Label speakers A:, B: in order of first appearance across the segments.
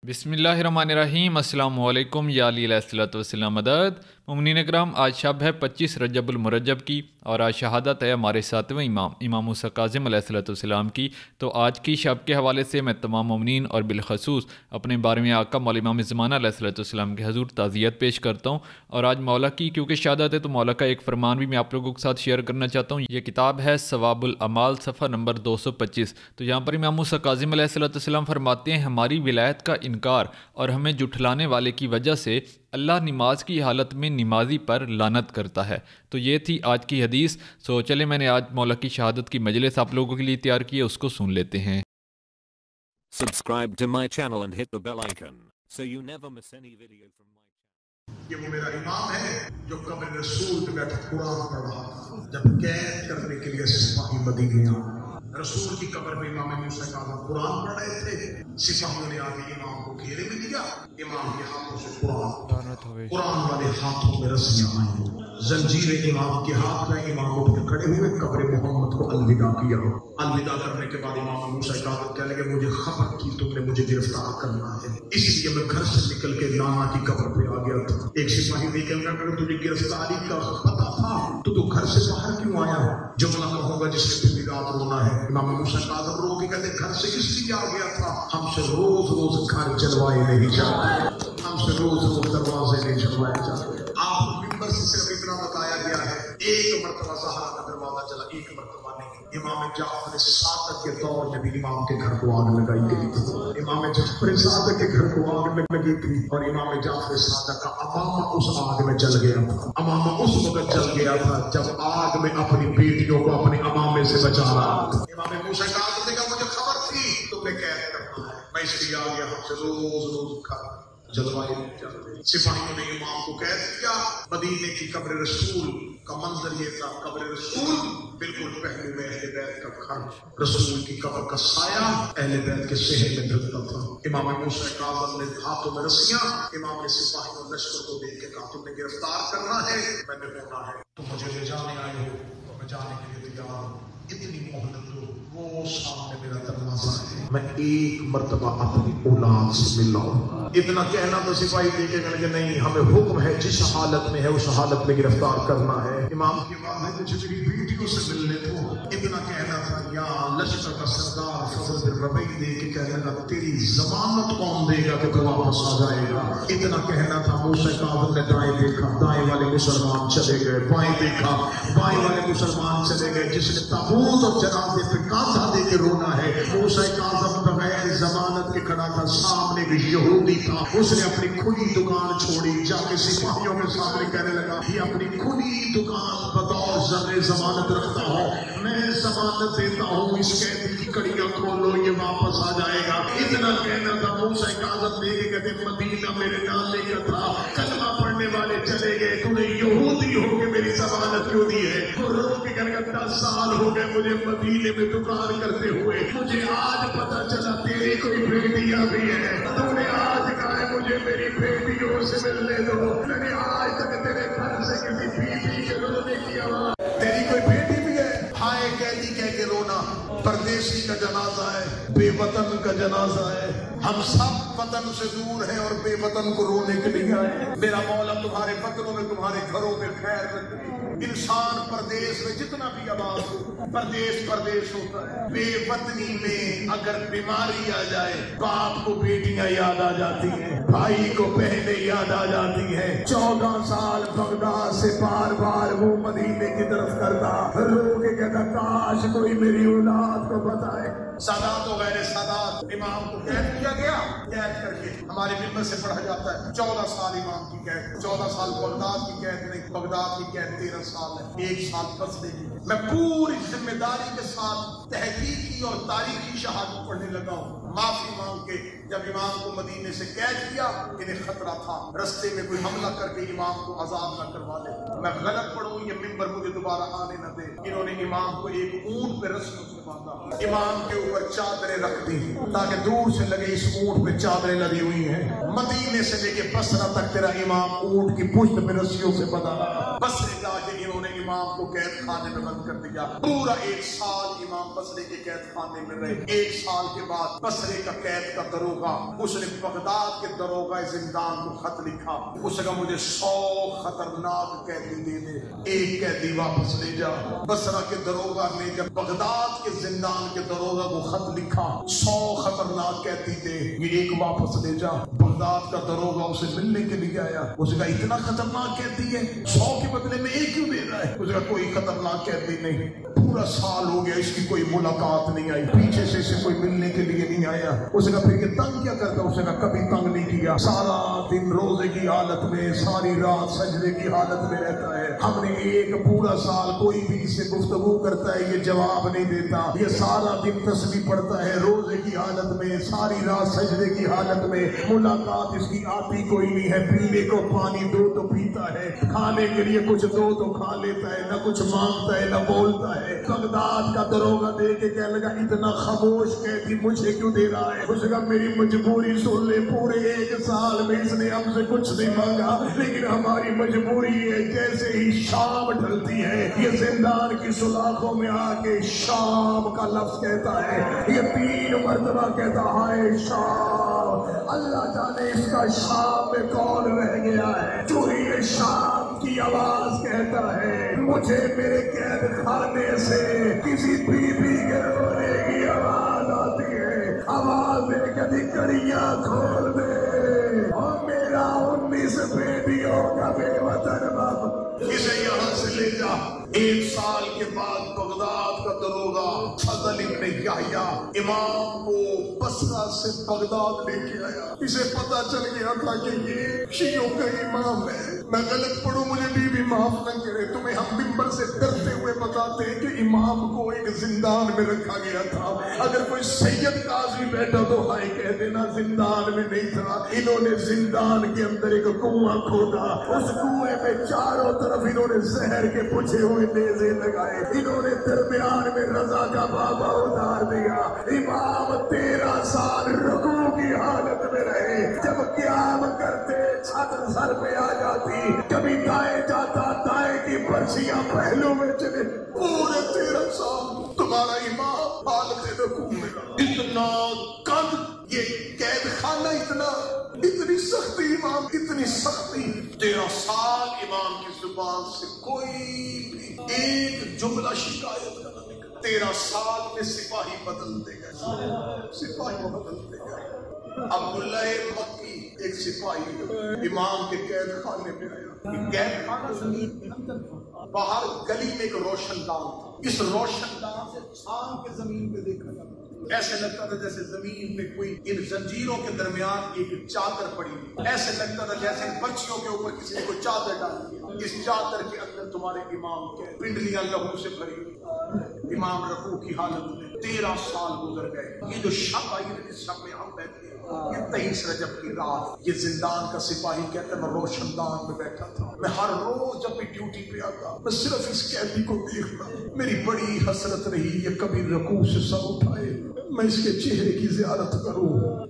A: بسم اللہ الرحمن الرحیم۔ السلام علیکم یا علی علیہ الصلوۃ والسلام مدد۔ مومنین اکرام، آج شب ہے 25 رجب المرجب کی اور آج شہادت ہے ہمارے 7ویں امام موسیٰ کاظم علیہ الصلوۃ والسلام کی۔ تو آج کی شب کے حوالے سے میں تمام مومنین اور بالخصوص اپنے 12ویں آقا مولا امام زمانہ علیہ الصلوۃ والسلام کے حضور تعزیت پیش کرتا ہوں۔ اور آج مولا کی کیونکہ شہادت ہے تو مولا کا ایک فرمان بھی میں آپ لوگوں کے ساتھ شیئر کرنا چاہتا ہوں۔ یہ کتاب ہے ثواب الاعمال، صفحہ نمبر 225۔ تو یہاں پر امام موسیٰ کاظم علیہ الصلوۃ والسلام فرماتے ہیں، ہماری ولایت کا انکار اور ہمیں جھٹلانے والے کی وجہ سے اللہ نماز کی حالت میں نمازی پر لعنت کرتا ہے۔ تو یہ تھی آج کی حدیث۔ چلے میں نے آج مولا کی شہادت کی مجلس آپ لوگوں کے لیے تیار کی ہے، اس کو سن لیتے ہیں۔
B: Subscribe to my channel and hit the bell icon so you never miss any video from my channel.
C: یہ وہ میرا امام ہے جو قبر رسول پہ بیٹھا قرآن پڑھ رہا تھا جب قید کرنے کے لیے سپاہی مدینے آئے۔ رسول کی قبر پہ امام موسیٰ کاظم قرآن پڑھ رہے تھے، سپاہیوں نے آ کے امام کو گھیرے میں دیا، امام کے ہاتھوں سے قرآن والے ہاتھوں میں رسیاں آئیں، زنجیر امام کے ہاتھ میں، امام اٹھ کے کھڑے ہوئے، قبر محمد کو الوداع کیا۔ الوداع کرنے کے بعد امام موسیٰ کاظم کہنے لگے، مجھے خبر تھی تم نے مجھے گرفتار کرنا ہے، اس لیے میں گھر سے نکل کے نانا کی قبر پہ آ گیا تھا۔ ایک سپاہی نے کہا کہ تجھے گرفتاری کا پتہ تھا تو گھر سے باہر کیوں آیا؟ جملہ کہوں گا جس کے بھی رات رونا ہے۔ امام موسیٰ کاظم رو کے کہتے گھر سے اس لیے آ گیا تھا، ہم سے روز روز گھر چلوائے نہیں جاتے، ہم سے روز روز دروازے نہیں چلوائے جاتے۔ آپ ممبر سے صرف اتنا بتایا گیا ہے، ایک مرتبہ زہرا کا دروازہ چلا، ایک مرتبہ نہیں۔ امام جعفر صادق کے دور میں بھی امام کے گھر کو آگ لگائی گئی تھی، امام جعفر صادق کے گھر کو آگ لگی تھی، اور امام جعفر صادق کا امامہ اس آگ میں جل گیا تھا۔ امامہ اس وقت جل گیا تھا جب آگ میں اپنی بیٹیوں کو اپنے امامے سے بچا رہا تھا۔ امام موسیٰ کاظم نے کہا مجھے خبر تھی تمہیں قید کرنا ہے، میں اس لیے آ گیا، ہم سے روز روز کھا جلوائے جاتے۔ سپاہیوں نے امام کو قید کیا۔ مدینے کی قبر رسول کا منظر یہ تھا، قبر رسول بالکل پہلو میں اہل بیت کا گھر، رسول کی قبر کا سایہ اہل بیت کے صحن میں ڈھلتا تھا۔ امام موسیٰ کاظم نے ہاتھوں میں رسیاں، امام نے سپاہیوں لشکر کو دیکھ کے کہا تم نے گرفتار کرنا ہے، میں نے ہونا ہے، تم مجھے لے جانے آئے ہو تو میں جانے کے لیے تیار ہوں، اتنی مہلت دو، وہ سامنے میرا دروازہ ہے، میں ایک مرتبہ اپنی اولاد سے مل رہا ہوں۔ اتنا کہنا تو سپاہی دے کے کہ نہیں، ہمیں حکم ہے جس حالت میں ہے اس حالت میں گرفتار کرنا ہے۔ امام کی بات ہے مجھے میری بیٹیوں سے ملنے دو، اتنا کہنا تھا۔ یا لشکر کا سردار فضل بن ربیع دے کے کہنے لگا تیری ضمانت کون دے گا کہ تو واپس آ جائے گا؟ اتنا کہنا تھا۔ موسیٰ کاظم نے دائیں دیکھا، دائیں والے مسلمان چلے گئے، بائیں دیکھا، بائیں والے مسلمان چلے گئے۔ جس نے تابوت اور جنازے پہ کاندھا دے کے رونا ہے، موسیٰ کاظم بغیر ضمانت کے کھڑا تھا، سامنے بھی یہودی تھا، اس نے اپنی کھلی دکان چھوڑی، جا کے سپاہیوں کے سامنے کہنے لگا یہ اپنی کھلی دکان بطور زر ضمانت رکھتا ہوں، میں ضمانت دیتا ہوں اس قیدی کی کڑیاں کھولو، یہ واپس آ جائے گا۔ اتنا کہنا تھا۔ موسیٰ کاظم دے کے کہتے مدینہ میرے نانے کا تھا، کلمہ پڑھنے والے چلے گئے، تو نے یہودی ہو کے میری ضمانت کیوں دی ہے؟ وہ رو کے کہنے لگا 10 سال ہو گئے مجھے مدینے میں دکان کرتے ہوئے، مجھے آج پتہ چلا تیری کوئی بیٹیاں بھی ہے، تو نے آج کہا ہے مجھے میری بیٹیوں سے ملنے دو، میں نے آج تک تیرے گھر سے کسی بیٹی کے روز نہیں کیا ہوا، تیری کوئی بیٹی بھی ہے؟ ہائے قیدی کہہ کے رونا، پردیسی کا جنازہ ہے، بے وطن کا جنازہ ہے، ہم سب وطن سے دور ہیں اور بے وطن کو رونے کے لیے آئے۔ میرا مولا تمہارے وطنوں میں تمہارے گھروں میں خیر رکھے۔ انسان پردیس میں جتنا بھی آباد ہو، پردیس ہوتا ہے۔ بے وطنی میں اگر بیماری آ جائے، باپ کو بیٹیاں یاد آ جاتی ہیں، بھائی کو بہنیں یاد آ جاتی ہیں۔ 14 سال بغداد سے بار بار وہ مدینے کی طرف کرتا، رو کے کہتا کاش کوئی میری اولاد کو بتائے۔ سادات و غیر سادات امام کو قید کیا گیا، قید کر کے ہمارے ممبر سے پڑھا جاتا ہے 14 سال امام کی قید، 14 سال بغداد کی قید نہیں، بغداد کی قید 13 سال ہے، 1 سال بصرے کی۔ میں پوری ذمہ داری کے ساتھ تحقیقی اور تاریخی شہادت پڑھنے لگا ہوں، معافی مانگ کے۔ جب امام کو مدینے سے قید کیا، انہیں خطرہ تھا رستے میں کوئی حملہ کر کے امام کو عذاب نہ کروا دے، میں غلط پڑھوں یہ ممبر مجھے دوبارہ آنے نہ دے۔ انہوں نے امام کو ایک اونٹ پہ رسیوں سے باندھا، امام کے اوپر چادریں رکھ دی تاکہ دور سے لگے اس اونٹ پہ چادریں لگی ہوئی ہیں۔ مدینے سے لے کے بصرہ تک تیرا امام اونٹ کی پشت پہ رسیوں سے بندھا، بصرے جا کے انہوں نے امام کو قید خانے میں بند کر دیا. پورا 1 سال امام بصرے کے قید خانے میں رہے. 1 سال کے بعد بصرے کا قید کا دروغہ، اس نے بغداد کے دروغہ زندان کو خط لکھا. اس نے کہا مجھے 100 خطرناک قیدی دے دے، ایک قیدی واپس لے جا. بصرہ کے دروغہ نے جب بغداد کے زندان کے دروغہ کو خط لکھا 100 خطرناک قیدی دے، یہ ایک واپس لے جا. بغداد کا دروغہ اسے ملنے کے لیے آیا. اس نے کہا اتنا خطرناک قیدی ہے، 100 کے بدلے میں ایک کیوں دے رہا ہے؟ اس نے کہا کوئی خطرناک قیدی نہیں. پورا سال ہو گیا اس کی کوئی ملاقات نہیں آئی، پیچھے سے اسے کوئی ملنے کے لیے نہیں آیا. اس نے کہا پھر یہ تنگ کیا کرتا؟ اس نے کہا کبھی تنگ نہیں کیا، سارا دن روزے کی حالت میں، ساری رات سجدے کی حالت میں رہتا ہے. ہم نے ایک پورا سال کوئی بھی اس سے گفتگو کرتا ہے یہ جواب نہیں دیتا، یہ سارا دن تسبیح پڑھتا ہے روزے کی حالت میں، ساری رات سجدے کی حالت میں، ملاقات اس کی آتی کوئی نہیں ہے. پینے کو پانی دو تو پیتا ہے، کھانے کے لیے کچھ دو تو کھا لیتا ہے، نہ کچھ مانگتا ہے نہ بولتا ہے. بغداد کا دروغہ دے کے کہنے لگا اتنا خاموش قیدی مجھے کیوں دے رہا ہے؟ اس نے کہا میری مجبوری سن لے، پورے 1 سال میں اس نے ہم سے کچھ نہیں مانگا، لیکن ہماری مجبوری ہے. جیسے ہی شام ڈھلتی ہے یہ زندان کی سلاخوں میں آ کے شام کا لفظ کہتا ہے. یہ 3 مرتبہ کہتا ہے شام. اللہ جانے اس کا شام میں کون رہ گیا ہے جو یہ شام کی آواز کہتا ہے. مجھے میرے قید خانے سے کسی بیوی کے رونے کی آواز آتی ہے. آواز دے کبھی کڑیاں کھول دے اور میرا 19 بیٹیوں کا بے وطن باپ اسے یہاں سے لے جا. 1 سال کے بعد بغداد کا دروغہ فضل ابن یحییٰ امام کو بصرہ سے بغداد لے کے آیا. اسے پتا چل گیا تھا کہ یہ شیعوں کا امام ہے. میں غلط پڑھوں مجھے بھی معاف نہ کرے. تمہیں ہم ممبر سے ڈرتے ہوئے بتاتے ہیں کہ امام کو ایک زندان میں رکھا گیا تھا. اگر کوئی سید قاضی بیٹھا تو ہائے کہہ دینا زندان میں نہیں تھا. انہوں نے زندان کے اندر ایک کنواں کھودا، اس کنویں میں چاروں طرف انہوں نے زہر کے بجھے ہوئے نیزے لگائے. انہوں نے درمیان میں رضا کا بابا اتار دیا. امام 13 سال رکوع کی حالت میں رہے. جب قیام کرتے چھت سر پہ آ جاتی، کبھی دائیں جاتا دائیں کی برچیاں پہلو میں چلے. پورے 13 سال تمہارا امام حالت رکوع میں رہا. اتنا قد یہ قید خانہ، اتنی سختی امام، اتنی سختی. 13 سال امام کی زبان سے کوئی بھی ایک جملہ شکایت کا نہ نکلا. 13 سال میں سپاہی بدلتے گئے، سپاہی بدلتے گئے. عبداللہ مکی ایک سپاہی امام کے قید خانے میں آیا. قید خانہ زمین کے اندر تھا، باہر گلی میں ایک روشن دان تھا. اس روشن دان سے چھان کے زمین پہ دیکھا جاتا، ایسے لگتا تھا جیسے زمین پہ کوئی ان زنجیروں کے درمیان ایک چادر پڑی ہوئی. ایسے لگتا تھا جیسے ان بچیوں کے اوپر کسی نے کوئی چادر ڈال دی. اس چادر کے اندر تمہارے امام کے پنڈلیاں لہو سے بھری ہوئی. امام رکوع کی حالت میں 13 سال گزر گئے. یہ جو شب آئی نا، جس شب میں ہم بیٹھے یہ 23 رجب کی رات، یہ زندان کا سپاہی کہتا ہے میں روشن دان میں بیٹھا تھا. میں ہر روز جب بھی ڈیوٹی پہ آتا میں صرف اس قیدی کو دیکھتا. میری بڑی حسرت رہی یہ کبھی رکوع سے سر اٹھائے، میں اس کے چہرے کی زیارت کروں.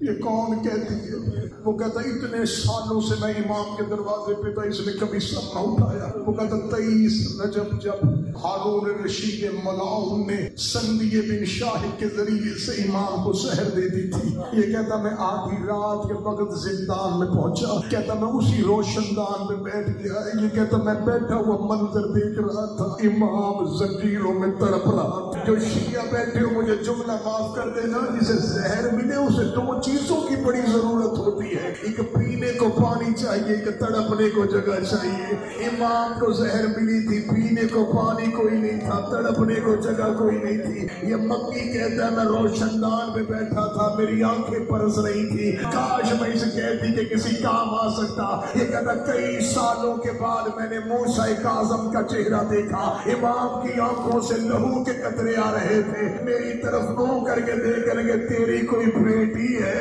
C: یہ کون کہتی ہے؟ وہ کہتا اتنے سالوں سے میں امام کے دروازے پہ تھا، اس نے کبھی سر نہ اٹھایا. وہ کہتا 23 رجب جب ہارون رشید ملعون نے سندیہ بن شاہد کے ذریعے سے امام کو سحر دے دی تھی. یہ کہتا میں آدھی رات کے وقت زندان میں پہنچا، کہتا میں اسی روشن دان میں بیٹھ گیا. یہ کہتا میں بیٹھا ہوا منظر دیکھ رہا تھا، امام زنجیروں میں تڑپ رہا تھا. جو شیعہ بیٹھے ہو مجھے جملہ معاف کر دینا، جسے زہر ملے اسے 2 چیزوں کی بڑی ضرورت ہوتی ہے. ایک پینے کو پانی چاہیے، ایک تڑپنے کو جگہ چاہیے. امام کو زہر ملی تھی، پینے کو پانی کوئی نہیں تھا، تڑپنے کو جگہ کوئی نہیں تھی. یہ مکی کہتا ہے میں روشن دان میں بیٹھا تھا، میری آنکھیں برس رہی تھی، کاش میں اسے کہتی کہ کسی کام آ سکتا. یہ کہتا کئی سالوں کے بعد میں نے موسیٰ کاظم کا چہرہ دیکھا. امام کی آنکھوں سے لہو کے قطرے آ رہے تھے. میری طرف منہ کر کے دیکھ لگے تیری کوئی بیٹی ہے؟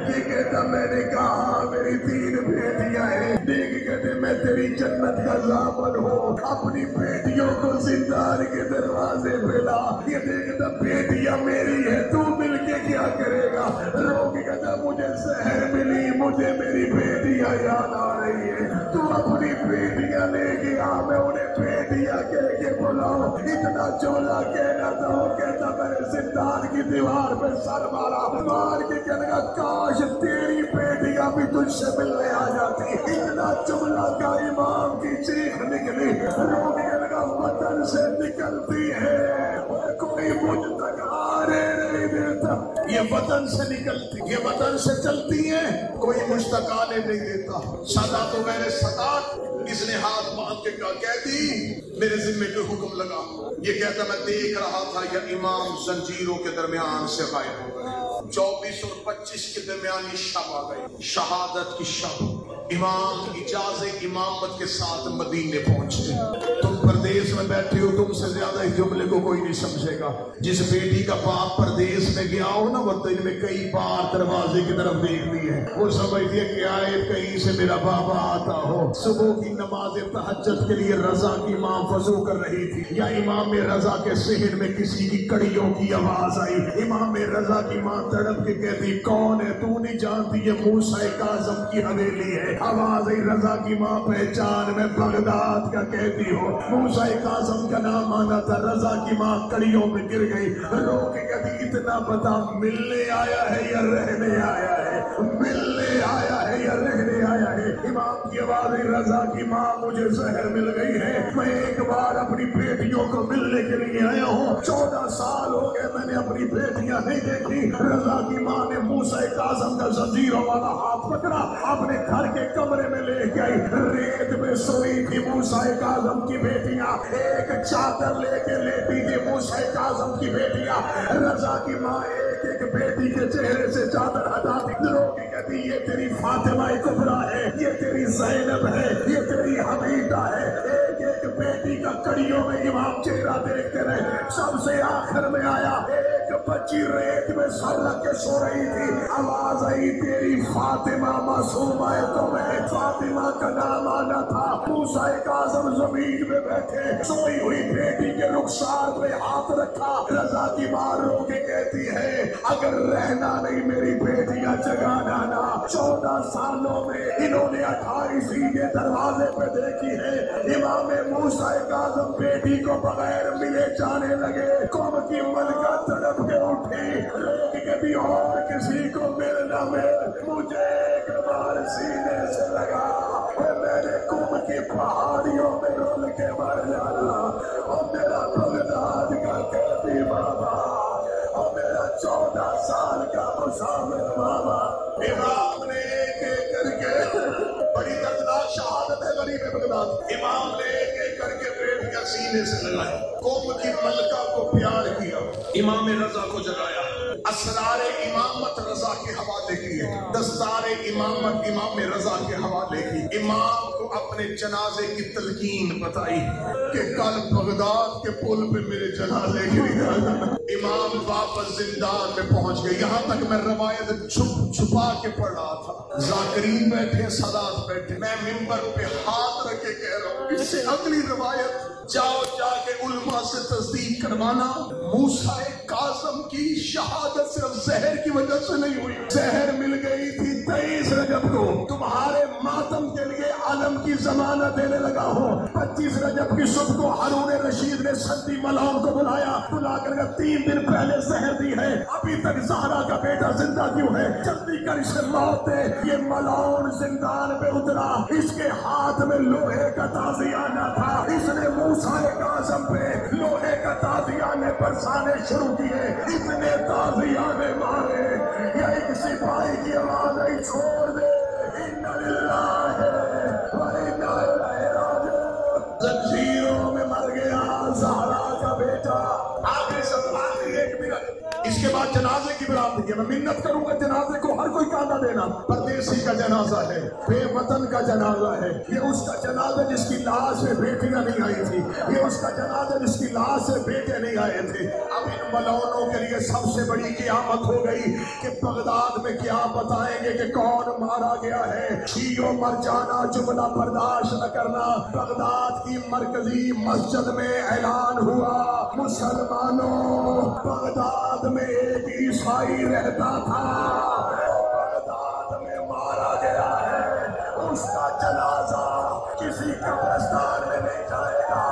C: یہ کہتا میں نے کہا میری 3 بیٹیاں ہیں. دیکھ کہتے میں تیری جنت کا ضامن ہوں، اپنی بیٹیوں کو زندان کے دروازے پہ لا. یہ دیکھتا بیٹیاں میری ہے، تو مل کے کیا کرے گا؟ رو کے کہتا مجھے زہر ملی، مجھے میری بیٹیاں یاد آ رہی ہے، تو اپنی بیٹیاں لے کے آ، میں انہیں بیٹیاں کہہ کے بلاؤ۔ اتنا چولا کہنا تھا، وہ کہتا میں نے زندان کی دیوار پہ سر مارا، مار کے کہنے کا کاش تیری بیٹیاں بھی تجھ سے ملنے آ جاتی۔ اتنا جملہ کا امام کی چیخ نکلی، رو کے کہنے کا وطن سے نکلتی ہے کوئی مجھ تک آنے نہیں دیتا۔ یہ وطن سے نکلتی، یہ وطن سے چلتی ہے، کوئی مجھ تک آنے نہیں دیتا۔ سدا تو میں نے سطاعت، اس نے ہاتھ باندھ کے کہہ دی میرے ذمے کو حکم لگا۔ یہ کہتا میں دیکھ رہا تھا یہ امام زنجیروں کے درمیان سے غائب ہو گئے۔ 24 اور 25 کے درمیانی شب آ گئی، شہادت کی شب۔ امام اجازت امامت کے ساتھ مدینے پہنچتے۔ تم پردیس میں بیٹھے ہو، تم سے زیادہ اس جملے کو کوئی نہیں سمجھے گا۔ جس بیٹی کا باپ پردیس میں گیا ہو نا، وہ دن میں کئی بار دروازے کی طرف دیکھتی ہے، وہ سمجھتی ہے کہ آئے کہیں سے میرا بابا آتا ہو۔ صبح کی نماز تہجد کے لیے رضا کی ماں وضو کر رہی تھی، یا امام رضا کے صحن میں کسی کی کڑیوں کی آواز آئی، امام رضا کی ماں تڑپ کے کہتی کون ہے؟ تو نہیں جانتی یہ موسیٰ کاظم کی حویلی ہے۔ آواز آئی، رضا کی ماں پہچان میں بغداد کا کہتی ہو۔ موسیٰ کاظم کا نام آنا تھا، رضا کی ماں کڑیوں میں گر گئی، رو کے کہتی اتنا بتا ملنے آیا ہے یا رہنے آیا ہے؟ ملنے آیا ہے یا رہنے آیا ہے؟ امام کی آواز آئی، رضا کی ماں مجھے زہر مل گئی ہے، میں ایک بار اپنی بیٹیوں کو ملنے کے لیے آیا ہوں، 14 سال ہو گئے میں نے اپنی بیٹیاں نہیں دیکھی۔ رضا کی ماں نے موسیٰ کاظم کا زنجیروں والا ہاتھ پکڑا، اپنے گھر کے کمرے میں لے کے آئی، ریت میں سوئی تھی موسیٰ کاظم کی بیٹیاں، ایک چادر لے کے لیٹی تھی موسیٰ کاظم کی بیٹیاں۔ رضا کی ماں ایک ایک بیٹی کے چہرے سے چادر ہٹاتی، رو کے کہتی یہ تیری فاطمہ کبریٰ ہے، یہ تیری زینب ہے، یہ تیری حمیدہ ہے۔ ایک ایک بیٹی کا کڑیوں میں امام چہرہ دیکھتے رہے، سب سے آخر میں آیا ایک بچی ریت میں سر لگ کے سو رہی تھی، آواز آئی تیری فاطمہ معصومہ ہے تمہیں۔ فاطمہ کا نام آنا تھا۔ موسیٰ کاظم زمین میں بیٹھے، سوئی ہوئی بیٹی کے رخسار پہ ہاتھ رکھا، رضا کی ماں رو کے کہتی ہے اگر رہنا نہیں میری بیٹیاں جگانا نا۔ 14 سالوں میں انہوں نے 28 سیدھے دروازے پہ دیکھی ہے۔ امام موسیٰ کاظم بیٹی کو بغیر ملے جانے لگے، قوم کی ملکہ تڑپ کے اٹھی، لوگ کبھی اور کسی کو ملنا مل، مجھے ایک بار سینے سے لگا، میں نے قوم کی پہاڑیوں میں رول کے مر جانا، اور میرا بغداد کا قیدی بابا، اور میرا 14 سال کا مسافر بابا۔ امام نے ایک ایک کر کے، بڑی دردناک شہادت ہے غریب بغداد، امام نے ایک ایک کر کے بیٹیاں سینے سے لگائی، قوم کی ملکہ کو پیار کیا، امام رضا کو جگایا، اسرار امامت رضا کے حوالے کیے، دستار امامت امام رضا کے حوالے کی، امام کو اپنے جنازے کی تلقین بتائی کہ کل بغداد کے پل پہ میرے جنازے کی نگاہ۔ امام واپس زندان میں پہنچ گئے، یہاں تک میں روایت چھپا کے پڑھ رہا تھا، ذاکرین بیٹھے، سادات بیٹھے، میں منبر پہ ہاتھ رکھ کے کہہ رہا ہوں اس سے اگلی روایت جاؤ جا کے علماء سے تصدیق کروانا، موسیٰ کاظم کی شہادت صرف زہر کی وجہ سے نہیں ہوئی، زہر مل گئی تھی 23 رجب کو، تمہارے ماتم کے لیے علم کی ضمانت دینے لگا ہوں۔ 25 رجب کی صبح کو ہارون رشید نے سندی ملعون کو بلایا، بلا کر 3 دن پہلے زہر دی ہے، ابھی تک زہرا کا بیٹا زندہ کیوں ہے، جلدی کر اسے موت دے۔ یہ ملعون زندان پہ اترا، اس کے ہاتھ میں لوہے کا تازیانہ تھا، اس نے موسیٰ کاظم پہ لوہے کا تازیانے برسانے شروع کیے، اتنے تازیانے مارے، یا ایک سپاہی کی آواز آئی چھوڑ دے، اِنَّ لِلَّهِ وَإِنَّا إِلَيْهِ رَاجِعُونَ۔ زنجیروں میں مر گیا زہرا کا بیٹا۔ آخری ایک منٹ، اس کے بعد جنازے کی برات ہے، میں منت کروں گا جنازے کو ہر کوئی نہ دینا. پردیسی کا جنازہ ہے, بے وطن کا جنازہ ہے, یہ اس کا جنازہ جس کی لاش سے بیٹیاں نہیں آئی تھی, یہ اس کا جنازہ جس کی لاش سے بیٹے نہیں آئے تھے. اب ان ملعونوں کے لیے سب سے بڑی قیامت ہو گئی کہ بغداد میں کیا بتائیں گے کہ کون مارا گیا ہے. شیعوں مر جانا جملہ برداشت نہ کرنا. بغداد کی مرکزی مسجد میں اعلان ہوا, مسلمانوں بغداد میں ایک عیسائی رہتا تھا, بغداد میں مارا گیا ہے, اس کا جنازہ کسی قبرستان میں نہیں جائے گا.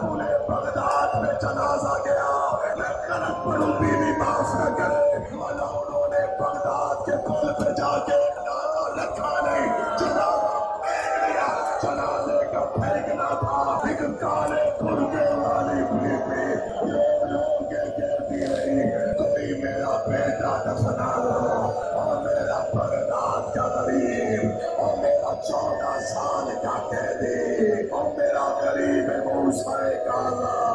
C: پورے بغداد میں جنازہ گیا, میں غلط پڑھوں بھی معاف نہ کرے. ملعونوں نے بغداد کے پل پہ جا کے جنازہ رکھا نہیں, جنازہ پھینک لیا. جنازے کا پھینکنا تھا, ایک کالے برقعے والی بیوی لوگ کے گرتی رہی, کوئی میرا بیٹا دفنا دو, اور میرا بغداد کا غریب, اور میرا 14 سال کا قیدی, اور میرا غریب موسیٰ کاظم.